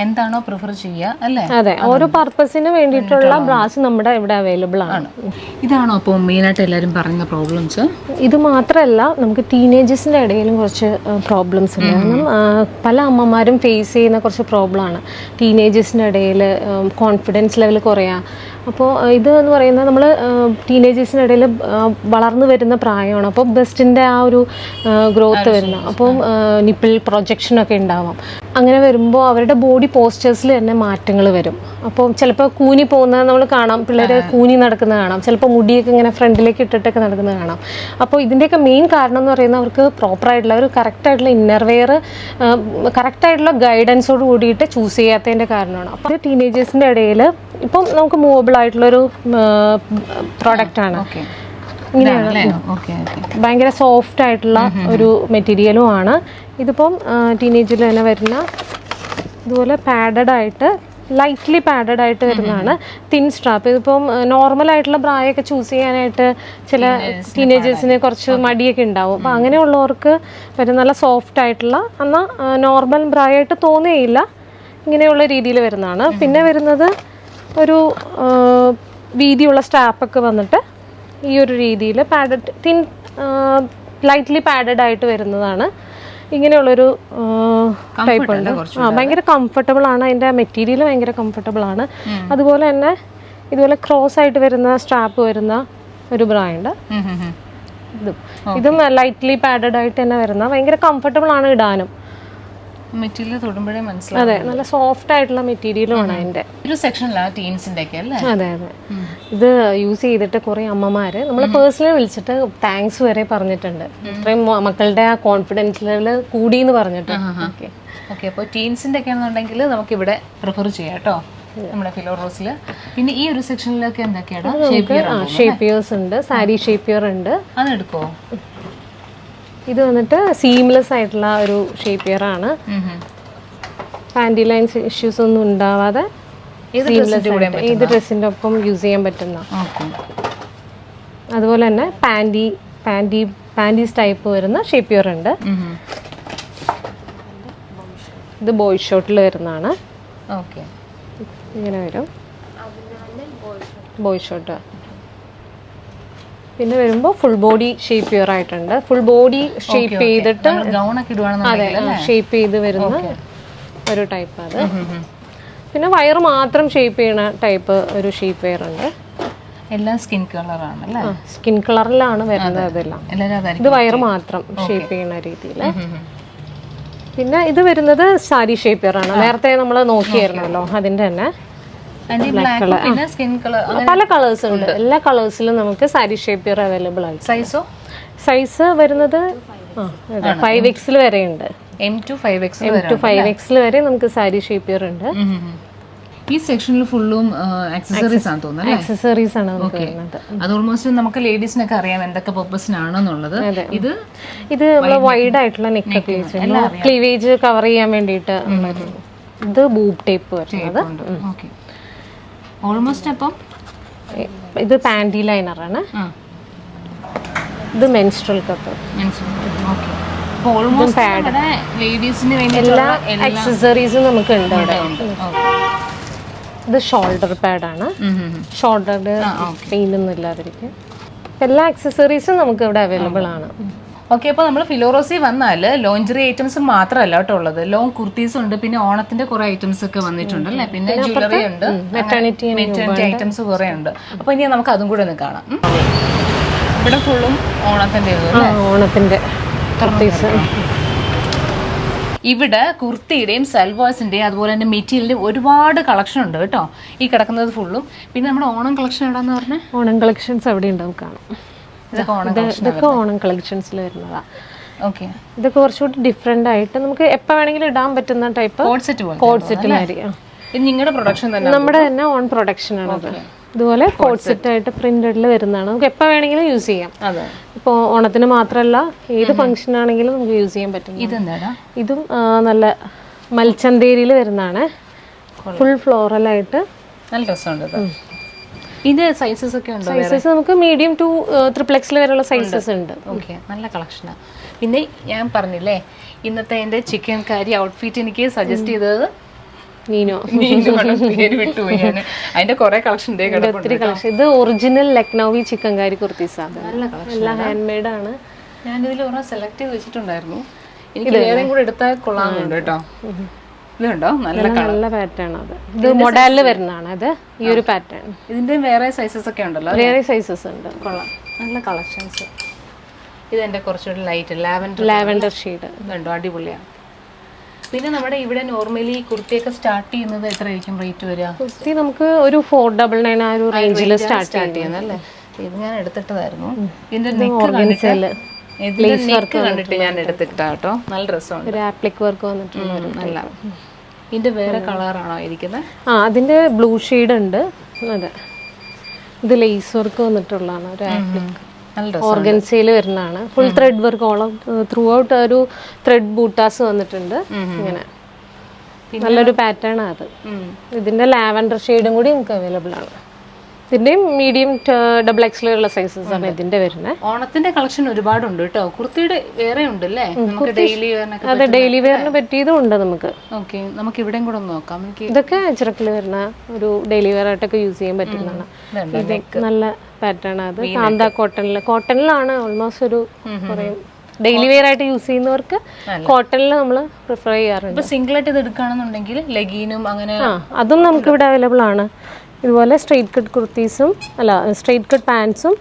എന്താണോ പ്രിഫർ ചെയ്യുക അല്ലേ?
അതെ, ഓരോ പർപ്പസിന് വേണ്ടിയിട്ടുള്ള ബ്രാസ് നമ്മുടെ ഇവിടെ അവൈലബിൾ ആണ്.
ഇതാണോ അപ്പോൾ മെയിനായിട്ട് എല്ലാവരും പറയുന്ന പ്രോബ്ലംസ്?
ഇത് മാത്രമല്ല, നമുക്ക് ടീനേജേഴ്സിൻ്റെ ഇടയിലും കുറച്ച് പ്രോബ്ലംസ് ഉണ്ട്. കാരണം പല അമ്മമാരും ഫേസ് ചെയ്യുന്ന കുറച്ച് പ്രോബ്ലമാണ് ടീനേജേഴ്സിൻ്റെ ഇടയിൽ കോൺഫിഡൻസ് ലെവൽ കുറയാം. അപ്പോൾ ഇത് എന്ന് പറയുന്നത് നമ്മൾ ടീനേജേഴ്സിൻ്റെ ഇടയിൽ വളർന്നു വരുന്ന പ്രായമാണ്. അപ്പോൾ ബ്രസ്റ്റിൻ്റെ ആ ഒരു ഗ്രോത്ത് വരുന്ന, അപ്പം നിപ്പിൾ പ്രൊജക്ഷനൊക്കെ ഉണ്ടാവാം. അങ്ങനെ വരുമ്പോൾ അവരുടെ ബോഡി പോസ്റ്റേഴ്സിൽ തന്നെ മാറ്റങ്ങൾ വരും. അപ്പോൾ ചിലപ്പോൾ കൂനി പോകുന്നത് നമ്മൾ കാണാം, പിള്ളേർ കൂനി നടക്കുന്നത് കാണാം, ചിലപ്പോൾ മുടിയൊക്കെ ഇങ്ങനെ ഫ്രണ്ടിലേക്ക് ഇട്ടിട്ടൊക്കെ നടക്കുന്നത് കാണാം. അപ്പോൾ ഇതിൻ്റെയൊക്കെ മെയിൻ കാരണം എന്ന് പറയുന്നത് അവർക്ക് പ്രോപ്പറായിട്ടുള്ള ഒരു കറക്റ്റായിട്ടുള്ള ഇന്നർവെയർ, കറക്റ്റായിട്ടുള്ള ഗൈഡൻസോട് കൂടിയിട്ട് ചൂസ് ചെയ്യാത്തതിൻ്റെ കാരണമാണ്. അപ്പോൾ ടീനേജേഴ്സിൻ്റെ ഇടയിൽ ഇപ്പം നമുക്ക് മൂവബിൾ ആയിട്ടുള്ളൊരു പ്രോഡക്റ്റാണ്. ഇങ്ങനെയാണ്, ഭയങ്കര സോഫ്റ്റ് ആയിട്ടുള്ള ഒരു മെറ്റീരിയലും ആണ്. ഇതിപ്പം ടീനേജിൽ തന്നെ വരുന്ന ഇതുപോലെ പാഡഡ് ആയിട്ട്, ലൈറ്റ്ലി പാഡഡ് ആയിട്ട് വരുന്നതാണ്. Thin strap. ഇതിപ്പം നോർമലായിട്ടുള്ള ബ്രായൊക്കെ ചൂസ് ചെയ്യാനായിട്ട് ചില ടീനേജേഴ്സിന് കുറച്ച് മടിയൊക്കെ ഉണ്ടാവും. അപ്പോൾ അങ്ങനെയുള്ളവർക്ക് വരുന്ന നല്ല സോഫ്റ്റ് ആയിട്ടുള്ള, എന്നാൽ നോർമൽ ബ്രായായിട്ട് തോന്നുകയില്ല, ഇങ്ങനെയുള്ള രീതിയിൽ വരുന്നതാണ്. പിന്നെ വരുന്നത് ഒരു വീതിയുള്ള സ്ട്രാപ്പൊക്കെ വന്നിട്ട് ഈ ഒരു രീതിയിൽ പാഡഡ്, തിൻ ലൈറ്റ്ലി പാഡഡ് ആയിട്ട് വരുന്നതാണ്. ഇങ്ങനെയുള്ളൊരു ടൈപ്പ് ഉണ്ട്. ഭയങ്കര കംഫർട്ടബിൾ ആണ്. അതിൻ്റെ മെറ്റീരിയൽ ഭയങ്കര കംഫർട്ടബിൾ ആണ്. അതുപോലെ തന്നെ ഇതുപോലെ ക്രോസ് ആയിട്ട് വരുന്ന സ്ട്രാപ്പ് വരുന്ന ഒരു ബ്രാൻഡ്. ഇതും ലൈറ്റ്ലി പാഡഡ് ആയിട്ട് തന്നെ വരുന്ന, ഭയങ്കര കംഫർട്ടബിൾ ആണ് ഇടാനും.
മെറ്റീരിയൽ തൊടുമ്പോഴേ മനസ്സിലാവും.
അതെ, നല്ല സോഫ്റ്റ് ആയിട്ടുള്ള മെറ്റീരിയലുമാണ് അതിന്റെ.
ഒരു സെക്ഷനിലാണ് ടീൻസിന്റെ ഒക്കെ അല്ലേ?
അതെ അതെ. ഇത് യൂസ് ചെയ്തിട്ട് കുറെ അമ്മമാര് നമ്മളെ പേഴ്സണലി വിളിച്ചിട്ട് താങ്ക്സ് വരെ പറഞ്ഞിട്ടുണ്ട്. ഇത്രയും മക്കളുടെ ആ കോൺഫിഡൻസ് ലെവൽ കൂടി എന്ന് പറഞ്ഞിട്ട്.
ഓക്കെ, അപ്പോൾ ടീൻസിന്റെ ഒക്കെ ആണെന്നുണ്ടെങ്കിൽ നമുക്ക് ഇവിടെ പ്രിഫർ ചെയ്യാം കേട്ടോ നമ്മുടെ ഫിലോറോസിൽ. പിന്നെ ഈ ഒരു സെക്ഷനിലൊക്കെ എന്തൊക്കെയാണ്?
ഷേപ്പിയേഴ്സ് ഉണ്ട്, സാരി ഷേപ്പിയർ ഉണ്ട്.
അതെടുക്കോ?
ഇത് വന്നിട്ട് സീംലെസ് ആയിട്ടുള്ള ഒരു ഷേപ്പിയർ ആണ്. പാൻറ്റി ലൈൻസ് ഇഷ്യൂസ് ഒന്നും ഉണ്ടാവാതെ ഏത് ഡ്രസ്സിന്റെ ഒപ്പം യൂസ് ചെയ്യാൻ പറ്റുന്ന. അതുപോലെ തന്നെ പാൻറ്റീസ് ടൈപ്പ് വരുന്ന ഷേപ്പിയർ ഉണ്ട്. ഇത് ബോയ് ഷോർട്ടിൽ വരുന്നതാണ്. ഇങ്ങനെ വരും ബോയ് ഷോർട്ട്. പിന്നെ വരുമ്പോൾ ഫുൾ ബോഡി ഷേപ്പിയർ ആയിട്ടുണ്ട്. ഫുൾ ബോഡി ഷേപ്പ് ചെയ്തിട്ട് അതെ ഷേപ്പ് ചെയ്ത് വരുന്ന ഒരു ടൈപ്പ് അത്. പിന്നെ വയർ മാത്രം ഷേപ്പ് ചെയ്യണ ടൈപ്പ് ഒരു ഷേപ്പ് വെയർ ഉണ്ട്.
എല്ലാം സ്കിൻ കളറാണ് അല്ലേ?
സ്കിൻ കളറിലാണ് വരുന്നത് അതെല്ലാം. ഇത് വയർ മാത്രം ഷേപ്പ് ചെയ്യുന്ന രീതിയിൽ. പിന്നെ ഇത് വരുന്നത് സാരി ഷേപ്പിയർ ആണ്. നേരത്തെ നമ്മൾ നോക്കിയായിരുന്നല്ലോ അതിന്റെ തന്നെ. പല കളേഴ്സ് ഉണ്ട്. എല്ലാ കളേഴ്സിലും നമുക്ക് സാരി ഷേപ്പിയർ അവൈലബിൾ ആണ്. സൈസ് വരുന്നത് 5X വരെ ഉണ്ട്.
M to 5X
വരെ നമുക്ക് സാരി ഷേപ്പിയർ ഉണ്ട്.
ഈ സെക്ഷനിൽ ഫുള്ളും ആക്സസറീസ് ആണ് തോന്നുന്നത്.
ആക്സസറീസ് ആണ് നമുക്ക് വരുന്നത്.
അത് ഓൾമോസ്റ്റ് നമുക്ക് ലേഡീസിനൊക്കെ അറിയാം എന്തൊക്കെ പർപ്പസിനാണെന്നുള്ളത്. ഇത്
വൈഡ് ആയിട്ടുള്ള നെക്ക് ക്ലീവേജ് കവർ ചെയ്യാൻ വേണ്ടിയിട്ട്. ഇത് ബൂബ് ടേപ്പ് വരുന്നത്.
ഓൾമോസ്റ്റ് അപ്പം
ഇത് പാൻറ്റി ലൈനർ ആണ്. ഇത് മെൻസ്ട്രൽ കപ്പ്. എല്ലാ ആക്സസറീസും നമുക്ക് ഉണ്ട് അവിടെ. ഇത് ഷോൾഡർ പാഡ് ആണ്. ഷോൾഡറിന്റെ പെയിൻ ഒന്നും ഇല്ലാതിരിക്കും. എല്ലാ ആക്സസറീസും നമുക്ക് ഇവിടെ അവൈലബിൾ ആണ്.
ഓക്കെ, അപ്പോൾ നമ്മൾ ഫിലോറോസി വന്നാൽ ലോഞ്ചറി ഐറ്റംസ് മാത്രമല്ല കേട്ടോ ഉള്ളത്. ലോങ് കുർത്തീസ് ഉണ്ട്. പിന്നെ ഓണത്തിന്റെ കുറെ ഐറ്റംസ് ഒക്കെ വന്നിട്ടുണ്ട് അല്ലേ? പിന്നെ ജ്വല്ലറി ഉണ്ട്, മെറ്റേണിറ്റി ഐറ്റംസ് കുറെ ഉണ്ട്. അപ്പോൾ ഇനി നമുക്ക് അതും കൂടെ ഒന്ന് കാണാം. ഇവിടെ ഫുള്ളും
ഓണത്തിന്റെ കുർത്തീസ്.
ഇവിടെ കുർത്തിയുടെയും സൽവാസിന്റെയും അതുപോലെ തന്നെ മെറ്റീരിയലിന്റെയും ഒരുപാട് കളക്ഷൻ ഉണ്ട് കേട്ടോ. ഈ കിടക്കുന്നത് ഫുള്ളും. പിന്നെ നമ്മുടെ ഓണം കളക്ഷൻ എവിടെയാന്ന് പറഞ്ഞാൽ
ഓണം കളക്ഷൻസ് എവിടെ ഉണ്ടാവും കാണാം. ഇതൊക്കെ ഓണം കളക്ഷൻസിൽ വരുന്നതാ.
ഓക്കെ,
ഇതൊക്കെ കുറച്ചുകൂടി ഡിഫറെന്റ് ആയിട്ട് നമുക്ക് എപ്പോൾ വേണമെങ്കിലും ഇടാൻ പറ്റുന്ന ടൈപ്പ് കോഡ് സെറ്റ് മാതിരി.
നിങ്ങളുടെ പ്രൊഡക്ഷൻ തന്നെ?
നമ്മുടെ തന്നെ ഓൺ പ്രൊഡക്ഷൻ ആണ്. ഇതുപോലെ കോഡ് സെറ്റ് ആയിട്ട് പ്രിന്റഡിൽ വരുന്നതാണ്. നമുക്ക് എപ്പോൾ വേണമെങ്കിലും യൂസ് ചെയ്യാം. ഇപ്പോൾ ഓണത്തിന് മാത്രമല്ല ഏത് ഫംഗ്ഷൻ ആണെങ്കിലും നമുക്ക് യൂസ് ചെയ്യാൻ പറ്റും. ഇതും നല്ല മൽച്ചന്തേരിയിൽ വരുന്നതാണ്. ഫുൾ ഫ്ലോറൽ ആയിട്ട്
നല്ല രസമുണ്ട്. ഇതിന്റെ സൈസസ് ഒക്കെ ഉണ്ടോ?
സൈസസ് നമുക്ക് മീഡിയം ടു XXX വരെയുള്ള സൈസസ് ഉണ്ട്.
ഓക്കെ, നല്ല കളക്ഷനാണ്. പിന്നെ ഞാൻ പറഞ്ഞില്ലേ ഇന്നത്തെ എൻ്റെ ചിക്കൻ കറി ഔട്ട്ഫിറ്റ് എനിക്ക് സജസ്റ്റ് ചെയ്തത്
നീനോ.
പേര് വിട്ടുപോയി ഞാൻ. അതിന്റെ കുറെ കളക്ഷൻ
ഒത്തിരി കളക്ഷൻ. ഇത് ഒറിജിനൽ ലക്നൌവി ചിക്കൻ കറി കുർത്തീസാണ്. നല്ല കളക്ഷൻ, എല്ലാം ഹാൻഡ് മെയ്ഡ് ആണ്.
ഞാനിതിൽ ഒരെണ്ണം സെലക്ട് ചെയ്ത് വെച്ചിട്ടുണ്ടായിരുന്നു. എനിക്ക് വേറെയും കൂടെ എടുത്താൽ കൊള്ളാമെന്നുണ്ട് കേട്ടോ. ഇതുണ്ടോ?
നല്ല പാറ്റേൺ അത്. ഇത് മോഡലിൽ വരുന്നതാണ് അത്. ഈ ഒരു പാറ്റേൺ.
ഇതിന്റെ വേറെ സൈസസ് ഒക്കെ ഉണ്ടല്ലോ?
വേറെ സൈസസ് ഉണ്ട്.
കൊള്ളാം, നല്ല കളക്ഷൻസ്. ഇതെന്റെ കുറച്ചുകൂടി ലൈറ്റ്
ലാവൻഡർ ഷെയ്ഡ്.
ഇതുണ്ടോ? അടിപൊളിയാണ്. പിന്നെ നമ്മുടെ ഇവിടെ നോർമലി കുർത്തിയൊക്കെ സ്റ്റാർട്ട് ചെയ്യുന്നത് എത്രയായിരിക്കും റേറ്റ് വരിക?
കുർത്തി നമുക്ക് ഒരു 499 ആ ഒരു റേഞ്ചിൽ സ്റ്റാർട്ട് ചെയ്യുന്നല്ലേ.
ഇത് ഞാൻ എടുത്തിട്ടതായിരുന്നു. ഇതിന്റെ നെക്ക് കണ്ടിട്ട് ഞാൻ എടുത്തിട്ടാ കേട്ടോ. നല്ല രസമുണ്ട്.
ഒരു ആപ്ലിക് വർക്ക് വന്നിട്ടുണ്ട്.
നല്ല. ഇതിന്റെ വേറെ കളറാണോ ഇരിക്കുന്നത്?
അതിന്റെ ബ്ലൂ ഷെയ്ഡ് ഉണ്ട്. അതെ, ഇത് ലേസ് വർക്ക് വന്നിട്ടുള്ളതാണ്. ഒരു ആപ്ലിക് ഓർഗൻസയിൽ വരുന്നതാണ്. ഫുൾ ത്രെഡ് വർക്ക് ഓളം ത്രൂ ഔട്ട് ഒരു ത്രെഡ് ബൂട്ടാസ് വന്നിട്ടുണ്ട്. ഇങ്ങനെ നല്ലൊരു പാറ്റേൺ അത്. ഇതിന്റെ ലാവൻഡർ ഷെയ്ഡും കൂടി നമുക്ക് അവൈലബിൾ ആണ്. ഇതിന്റെയും മീഡിയം XXX ഉള്ള സൈസസ് ആണ് ഇതിന്റെ വരുന്നത്.
ഓണത്തിന്റെ കളക്ഷൻ ഒരുപാടുണ്ട് കേട്ടോ. കുർത്തിയുടെ വേറെ ഉണ്ട് അല്ലേ?
അതെ, ഡെയിലി വെയറിന് പറ്റിയതും ഉണ്ട് നമുക്ക്.
ഓക്കെ, നമുക്ക് ഇവിടെയും കൂടെ ഒന്ന് നോക്കാം.
ഇതൊക്കെ അജ്രക്കിൽ വരുന്ന ഒരു ഡെയിലി വെയർ ആയിട്ടൊക്കെ യൂസ് ചെയ്യാൻ പറ്റുന്നതാണ്. നല്ല പാറ്റേൺ അത്. കാന്ത കോട്ടണിലാണ് ഓൾമോസ്റ്റ് ഒരു ഡെയിലി വെയർ ആയിട്ട് യൂസ് ചെയ്യുന്നവർക്ക് കോട്ടണിൽ നമ്മൾ പ്രിഫർ ചെയ്യാറുണ്ട്.
സിംഗിൾ ആയിട്ട് ഇത് എടുക്കുകയാണെന്നുണ്ടെങ്കിൽ ലെഗീനും അങ്ങനെ
അതും നമുക്ക് ഇവിടെ അവൈലബിൾ ആണ്. ഇതുപോലെ സ്ട്രെയിറ്റ് കട്ട് കുർത്തീസും സ്ട്രെയിറ്റ് കട്ട് പാൻസും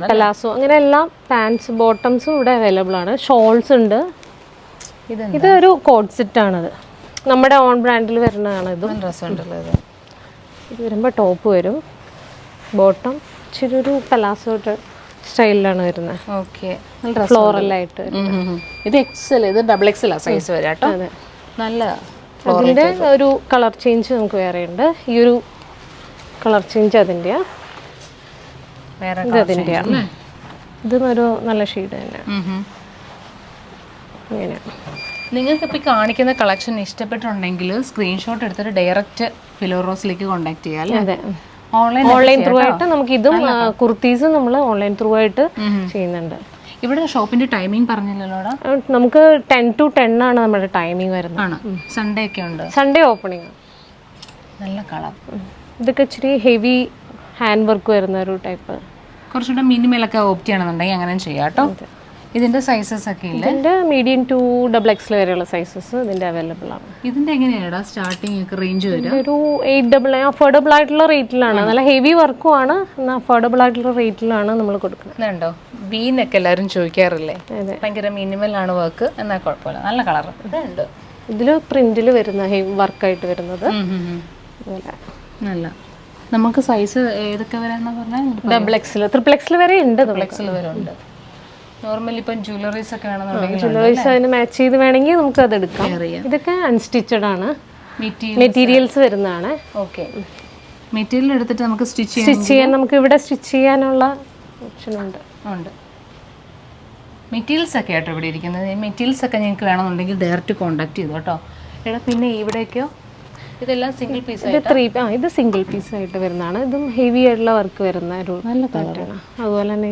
പലാസോ അങ്ങനെ എല്ലാം പാൻസ് ബോട്ടംസും ഇവിടെ അവൈലബിൾ ആണ്. ഷോൾസ് ഉണ്ട്. ഇത് ഒരു കോഡ് സെറ്റ് ആണത്, നമ്മുടെ ഓൺ ബ്രാൻഡിൽ വരുന്നതാണ്. ഇതും
രസമുണ്ടല്ലോ ഇത്.
ഇത് വരുമ്പോൾ ടോപ്പ് വരും, ബോട്ടം ഇച്ചിരി ഒരു പലാസോ സ്റ്റൈലിലാണ് വരുന്നത്.
ഓക്കെ,
ഫ്ലോറലായിട്ട്.
ഇത് എക്സൽ, ഇത് ഡബിൾ എക്സൽ സൈസ് വരാം കേട്ടോ.
അതെ,
നല്ല.
അതിൻ്റെ ഒരു കളർ ചേഞ്ച് നമുക്ക് വേറെ ഉണ്ട്. ഈ ഒരു കളർ ചേഞ്ച് അതിൻ്റെയാ, ഇത് അതിൻ്റെയാണ്. ഇതും ഒരു നല്ല ഷെയ്ഡ് തന്നെ. ഇങ്ങനെയാണ്.
നിങ്ങൾക്ക് ഇപ്പോൾ കാണിക്കുന്ന കളക്ഷൻ ഇഷ്ടപ്പെട്ടിട്ടുണ്ടെങ്കിൽ സ്ക്രീൻഷോട്ട് എടുത്തിട്ട് ഡയറക്റ്റ് ഫിലോറോസിലേക്ക് കോൺടാക്ട് ചെയ്യാം അല്ലേ?
അതെ, ഓൺലൈൻ ത്രൂ ആയിട്ട് നമുക്ക് ഇതും കുർത്തീസും നമ്മൾ ഓൺലൈൻ ത്രൂ ആയിട്ട് ചെയ്യുന്നുണ്ട്.
ഇവിടെ ഷോപ്പിന്റെ ടൈമിംഗ് പറഞ്ഞില്ലല്ലോടാ?
നമുക്ക് 10 to 10 ആണ് നമ്മുടെ ടൈമിംഗ് വരുന്നത്.
സൺഡേ ഒക്കെ ഉണ്ട്?
Sunday opening.
നല്ല കളർ.
ഇതൊക്കെ ഇച്ചിരി ഹെവി ഹാൻഡ് വർക്ക് വരുന്ന ഒരു ടൈപ്പ്.
കുറച്ചുകൂടെ മിനിമലൊക്കെ ഓപ്റ്റ് ചെയ്യണമെന്നുണ്ടെങ്കിൽ അങ്ങനെ ചെയ്യാം കേട്ടോ. ഇതിന്റെ സൈസസ് ഒക്കെ ഇല്ല?
ഇതിന്റെ മീഡിയം ടു XXL വരെയുള്ള സൈസസ് ഇതിന്റെ അവൈലബിൾ ആണ്.
ഇതിന്റെ എങ്ങനെയാടാ സ്റ്റാർട്ടിംഗ് ഒക്കെ റേഞ്ച് വരും?
ഒരു 8 അഫോർഡബിൾ ആയിട്ടുള്ള റേറ്റിലാണ്. നല്ല ഹെവി വർക്കും ആണ്, എന്നാൽ അഫോർഡബിൾ ആയിട്ടുള്ള റേറ്റിലാണ് നമ്മൾ കൊടുക്കുന്നത്.
ഉണ്ടോ വീനൊക്കെ എല്ലാവരും ചോദിക്കാറില്ലേ? ഭയങ്കര മിനിമൽ ആണ് വർക്ക്, എന്നാൽ കുഴപ്പമില്ല, നല്ല കളർ ഉണ്ട്.
ഇതില് പ്രിന്റിൽ വരുന്ന ഹെവി വർക്കായിട്ട് വരുന്നത്
നല്ല. നമുക്ക് സൈസ് ഏതൊക്കെ വരാന്നാ പറഞ്ഞാൽ?
XXL, XXL വരെ ഉണ്ട്.
XXL വരെ ഉണ്ട്. നോർമലി ഇപ്പം ജ്വല്ലറീസ് ഒക്കെ വേണമെന്നുണ്ടെങ്കിൽ
ജ്വല്ലറീസ് അതിന് മാച്ച് ചെയ്ത് വേണമെങ്കിൽ നമുക്ക് അത് എടുക്കാം. ഇതൊക്കെ അൺസ്റ്റിച്ചഡ് ആണ്, മെറ്റീരിയൽസ് വരുന്നതാണ്.
ഓക്കെ, മെറ്റീരിയൽ എടുത്തിട്ട് നമുക്ക് സ്റ്റിച്ച്
ചെയ്യാൻ നമുക്ക് ഇവിടെ സ്റ്റിച്ച് ചെയ്യാനുള്ള ഓപ്ഷൻ ഉണ്ട്.
മെറ്റീരിയൽസ് ഒക്കെ ആട്ടോ ഇവിടെ ഇരിക്കുന്നത്. ഈ മെറ്റീരിയൽസ് ഒക്കെ നിങ്ങൾക്ക് വേണമെന്നുണ്ടെങ്കിൽ ഡയറക്റ്റ് കോൺടാക്ട് ചെയ്തു കേട്ടോ. എടാ പിന്നെ ഇവിടെയൊക്കെയോ ഇതെല്ലാം സിംഗിൾ പീസ് ആയിട്ട്?
ഇത് സിംഗിൾ പീസ് ആയിട്ട് വരുന്നതാണ്. ഇതും ഹെവി ആയിട്ടുള്ള വർക്ക് വരുന്ന ഒരു
നല്ല കളറാണ്.
അതുപോലെ തന്നെ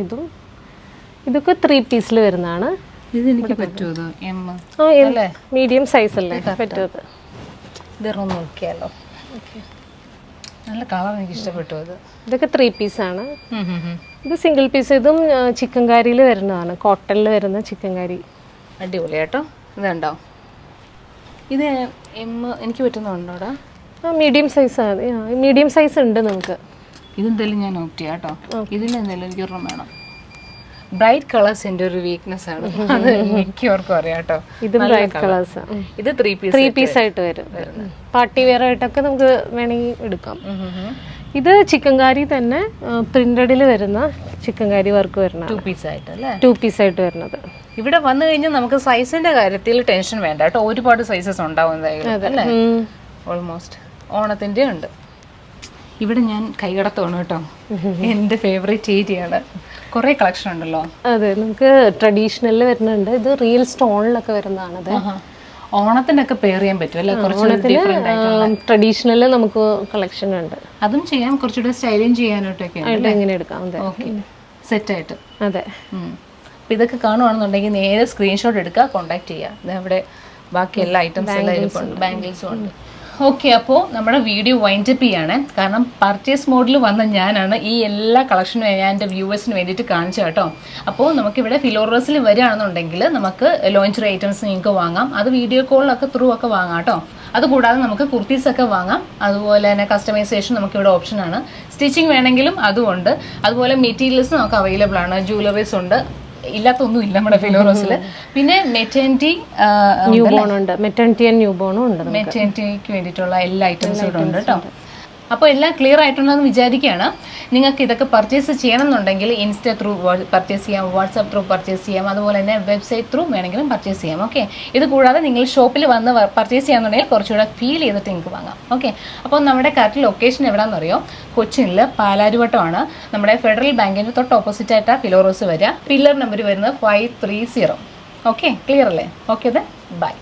ഇതൊക്കെ 3 പീസിൽ വരുന്നതാണ്.
ഇത് എനിക്ക് പറ്റുമോ?
മീഡിയം സൈസ് അല്ലേ പറ്റുമത്?
ഇതൊന്ന് നോക്കിയാലോ? നല്ല കളർ എനിക്ക് ഇഷ്ടപ്പെട്ടു.
ഇതൊക്കെ 3 പീസാണ്. ഇത് സിംഗിൾ പീസ്. ഇതും ചിക്കൻ കാരിയിൽ വരുന്നതാണ്, കോട്ടണിൽ വരുന്ന ചിക്കൻ കാരി.
അടിപൊളി കേട്ടോ. ഇതുണ്ടോ? ഇത് എനിക്ക് പറ്റുന്നുണ്ടോടാ?
Medium size. മീഡിയം സൈസ് ഉണ്ട് നമുക്ക്.
ഇതെന്തായാലും ഞാൻ നോട്ട് ചെയ്യാം കേട്ടോ. ഇതിലെന്തായാലും എനിക്കൊരെണ്ണം വേണം. ബ്രൈറ്റ് കളേഴ്സ് എൻ്റെ ഒരു വീക്ക്നെസ് ആണ്, അത് മിക്കവർക്കും അറിയാം കേട്ടോ.
ഇത് ബ്രൈറ്റ് കളേഴ്സ്.
ഇത് 3
പീസ് ആയിട്ട് വരും. പാർട്ടി വെയർ ആയിട്ടൊക്കെ നമുക്ക് വേണമെങ്കിൽ എടുക്കാം. ഇത് ചിക്കൻ കാരി തന്നെ പ്രിന്റഡിൽ വരുന്ന ചിക്കൻ കാരി വർക്ക് വരുന്ന
2 പീസ് ആയിട്ട് അല്ലേ?
2 പീസ് ആയിട്ട് വരുന്നത്.
ഇവിടെ വന്നു കഴിഞ്ഞാൽ നമുക്ക് സൈസിന്റെ കാര്യത്തിൽ ടെൻഷൻ വേണ്ട കേട്ടോ. ഒരുപാട് സൈസസ് ഉണ്ടാവും എന്തായാലും അല്ലേ? ഓൾമോസ്റ്റ് ഓണത്തിന്റെ ഉണ്ട്. ഇവിടെ ഞാൻ കൈകടത്തോണം കേട്ടോ, എൻ്റെ ഫേവറേറ്റ് ഏരിയയാണ്. കുറേ കളക്ഷൻ ഉണ്ടല്ലോ.
അതെ, നമുക്ക് ട്രഡീഷണലിൽ വരുന്നുണ്ട്. ഇത് റിയൽ സ്റ്റോണിലൊക്കെ വരുന്നതാണത്.
ഓണത്തിനൊക്കെ പെയർ ചെയ്യാൻ പറ്റും അല്ലേ?
ട്രഡീഷണൽ നമുക്ക് കളക്ഷൻ ഉണ്ട്.
അതും ചെയ്യാം, കുറച്ചുകൂടെ സ്റ്റൈലിങ് ചെയ്യാനായിട്ടൊക്കെ
എങ്ങനെ എടുക്കാം.
സെറ്റ് ആയിട്ട്.
അതെ.
അപ്പം ഇതൊക്കെ കാണുവാണെന്നുണ്ടെങ്കിൽ നേരെ സ്ക്രീൻഷോട്ട് എടുക്കുക, കോൺടാക്ട് ചെയ്യുക. ഇവിടെ ബാക്കി എല്ലാ ഐറ്റംസ് എല്ലാം ഇരിപ്പുണ്ട്, ബാംഗിൾസും ഉണ്ട്. ഓക്കെ, അപ്പോൾ നമ്മുടെ വീഡിയോ വൈൻഡപ്പ് ചെയ്യാണ്. കാരണം പർച്ചേസ് മോഡിൽ വന്ന ഞാനാണ് ഈ എല്ലാ കളക്ഷനും ഞാൻ എൻ്റെ വ്യൂവേഴ്സിന് വേണ്ടിയിട്ട് കാണിച്ചു കേട്ടോ. അപ്പോൾ നമുക്കിവിടെ ഫിലോറസിൽ വരികയാണെന്നുണ്ടെങ്കിൽ നമുക്ക് ലോഞ്ചറി ഐറ്റംസ് നിങ്ങൾക്ക് വാങ്ങാം. അത് വീഡിയോ കോളിലൊക്കെ ത്രൂ ഒക്കെ വാങ്ങാം കേട്ടോ. അതുകൂടാതെ നമുക്ക് കുർത്തീസൊക്കെ വാങ്ങാം. അതുപോലെ തന്നെ കസ്റ്റമൈസേഷൻ നമുക്കിവിടെ ഓപ്ഷനാണ്. സ്റ്റിച്ചിങ് വേണമെങ്കിലും അതുമുണ്ട്. അതുപോലെ മെറ്റീരിയൽസ് നമുക്ക് അവൈലബിൾ ആണ്. ജ്വല്ലറീസ് ഉണ്ട്, ഇല്ലാത്തൊന്നും ഇല്ല നമ്മുടെ ഫിലോറോസിൽ. പിന്നെ മെറ്റേണിറ്റി ന്യൂ ബോൺ ഉണ്ട്. മെറ്റേണിറ്റിക്ക് വേണ്ടിയിട്ടുള്ള എല്ലാ ഐറ്റംസും ഇവിടെ ഉണ്ട് കേട്ടോ. അപ്പോൾ എല്ലാം ക്ലിയർ ആയിട്ടുണ്ടെന്ന് വിചാരിക്കുകയാണ്. നിങ്ങൾക്ക് ഇതൊക്കെ പർച്ചേസ് ചെയ്യണമെന്നുണ്ടെങ്കിൽ ഇൻസ്റ്റ ത്രൂ പർച്ചേസ് ചെയ്യാം, വാട്സാപ്പ് ത്രൂ പർച്ചേസ് ചെയ്യാം, അതുപോലെ തന്നെ വെബ്സൈറ്റ് ത്രൂ വേണമെങ്കിലും പർച്ചേസ് ചെയ്യാം. ഓക്കെ, ഇത് കൂടാതെ നിങ്ങൾ ഷോപ്പിൽ വന്ന് പർച്ചേസ് ചെയ്യാന്നുണ്ടെങ്കിൽ കുറച്ചുകൂടെ ഫീൽ ചെയ്തിട്ട് നിങ്ങൾക്ക് വാങ്ങാം. ഓക്കെ, അപ്പോൾ നമ്മുടെ കറക്റ്റ് ലൊക്കേഷൻ എവിടെയാണെന്ന് അറിയോ? കൊച്ചിനിൽ പാലാരിവട്ടമാണ്. നമ്മുടെ ഫെഡറൽ ബാങ്കിൻ്റെ തൊട്ട് ഓപ്പോസിറ്റ് ആയിട്ടാണ് ഫിലോറോസ് വരിക. പില്ലർ നമ്പർ വരുന്നത് 530. ഓക്കെ, ക്ലിയർ അല്ലേ? Okay, by.